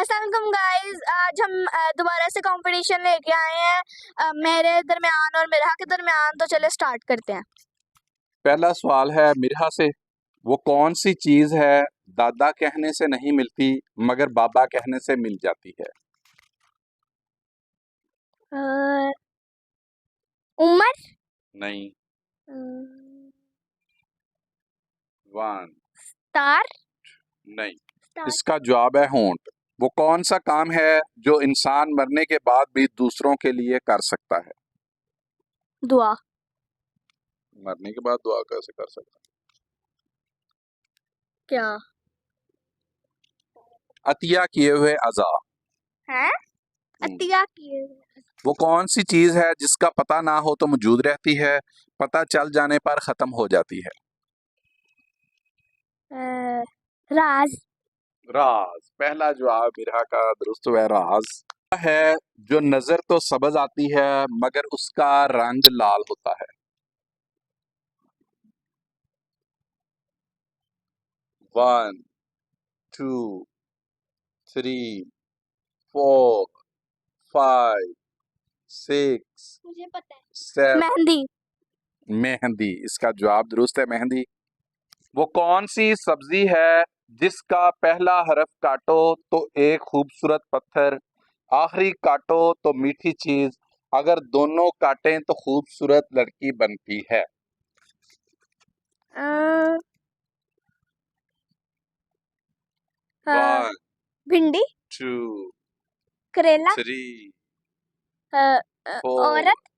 अस्सलाम वालेकुम गाइस, आज हम दोबारा से कंपटीशन लेके आए हैं मेरे दरमियान और मिरहा के दरमियान। तो चले स्टार्ट करते हैं। पहला सवाल है मिरहा से। वो कौन सी चीज है दादा कहने से नहीं मिलती मगर बाबा कहने से मिल जाती है? अ, उम्र। नहीं। अ, वन। तार। नहीं। तार। इसका जवाब है होंठ। वो कौन सा काम है जो इंसान मरने के बाद भी दूसरों के लिए कर सकता है? दुआ। मरने के बाद दुआ कैसे कर सकता क्या है? अतिया किए हुए अज़ा। है? अतिया किए। वो कौन सी चीज है जिसका पता ना हो तो मौजूद रहती है, पता चल जाने पर खत्म हो जाती है? राज। राज। पहला जवाब मिरहा का दुरुस्त है, राज है। जो नजर तो सब्ज आती है मगर उसका रंग लाल होता है? One, two, three, four, five, six, मुझे पता है। सेवन। मेहंदी। मेहंदी। इसका जवाब दुरुस्त है, मेहंदी। वो कौन सी सब्जी है जिसका पहला हरफ काटो तो एक खूबसूरत पत्थर, आखिरी काटो तो मीठी चीज, अगर दोनों काटें तो खूबसूरत लड़की बनती है? वन, भिंडी। टू, करेला। थ्री, फोर, औरत।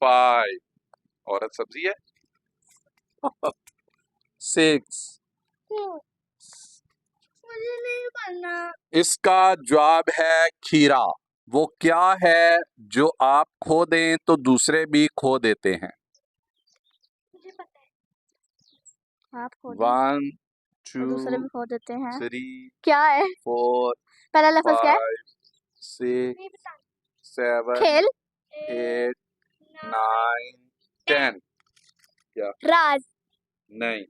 फाइव। औरत सब्जी है। सिक्स। मुझे नहीं पढ़ना। इसका जवाब है खीरा। वो क्या है जो आप खो दें तो दूसरे भी खो देते हैं? मुझे पता है। आप खो दें वन, तो दूसरे टू, भी खो देते हैं। थ्री, क्या है? फोर, पहला लफ्ज क्या है? फाइव, सिक्स, सेवन, खेल। 8, 9, 10। क्या? राज। नहीं।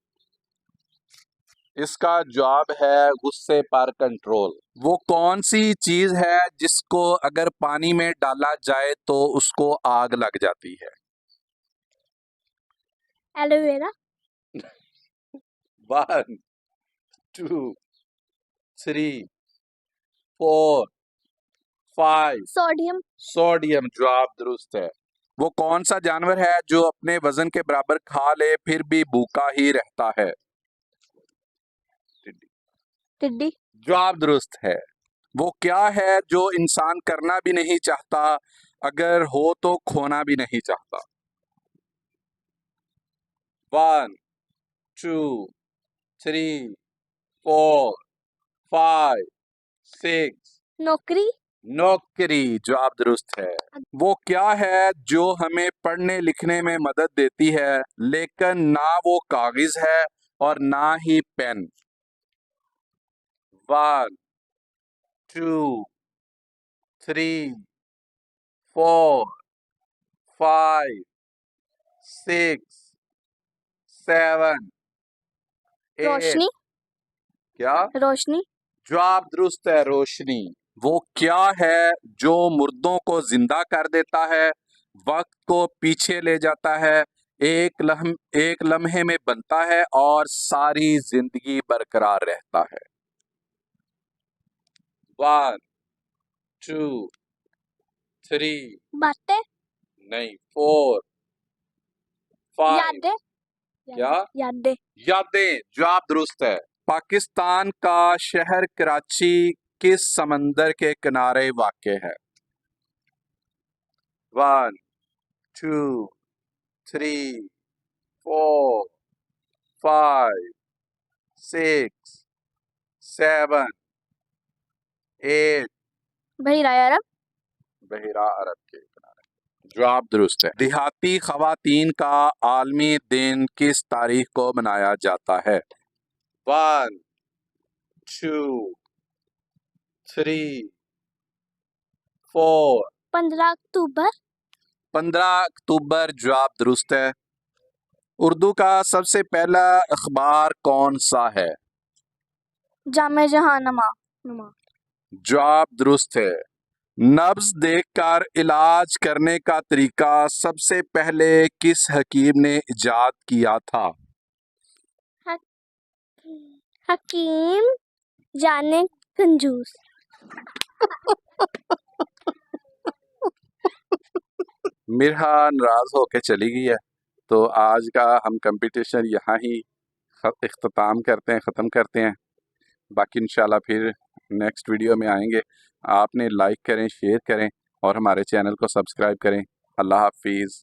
इसका जवाब है गुस्से पर कंट्रोल। वो कौन सी चीज है जिसको अगर पानी में डाला जाए तो उसको आग लग जाती है? Aloe vera. One, two, three, four, five. Sodium. Sodium. जवाब दुरुस्त है। वो कौन सा जानवर है जो अपने वजन के बराबर खा ले फिर भी भूखा ही रहता है? टिड्डी। टिड्डी। जवाब दुरुस्त है। वो क्या है जो इंसान करना भी नहीं चाहता, अगर हो तो खोना भी नहीं चाहता? One, two, three, four, five, six. नौकरी। नौकरी। जवाब दुरुस्त है। वो क्या है जो हमें पढ़ने लिखने में मदद देती है लेकिन ना वो कागज है और ना ही पेन? One, two, three, four, five, six, seven, eight. रोशनी। क्या? रोशनी। जवाब दुरुस्त है, रोशनी। वो क्या है जो मुर्दों को जिंदा कर देता है, वक्त को पीछे ले जाता है, एक लम्हे में बनता है और सारी जिंदगी बरकरार रहता है? One, two, three. बातें। नहीं। Four, five. यादें। क्या? यादें। यादें। जवाब दुरुस्त है। पाकिस्तान का शहर कराची किस समंदर के किनारे वाक़ है? One, two, three, four, five, six, seven, eight. बहिरा अरब। बहिरा अरब के किनारे। जवाब दुरुस्त है। देहाती खवातीन का आलमी दिन किस तारीख को मनाया जाता है? One, two, three, four. 15 अक्टूबर। 15 अक्टूबर। जवाब दुरुस्त है। उर्दू का सबसे पहला अखबार कौन सा है? जामे जहां नमा। जवाब दुरुस्त है। नब्ज देखकर इलाज करने का तरीका सबसे पहले किस हकीम ने इजाद किया था? हकीम जाने कंजूस। मिरहा नाराज होके चली गई है। तो आज का हम कंपटीशन यहाँ ही इख्तिताम करते हैं, ख़त्म करते हैं। बाकी इंशाल्लाह फिर नेक्स्ट वीडियो में आएंगे। आपने लाइक करें, शेयर करें और हमारे चैनल को सब्सक्राइब करें। अल्लाह हाफिज़।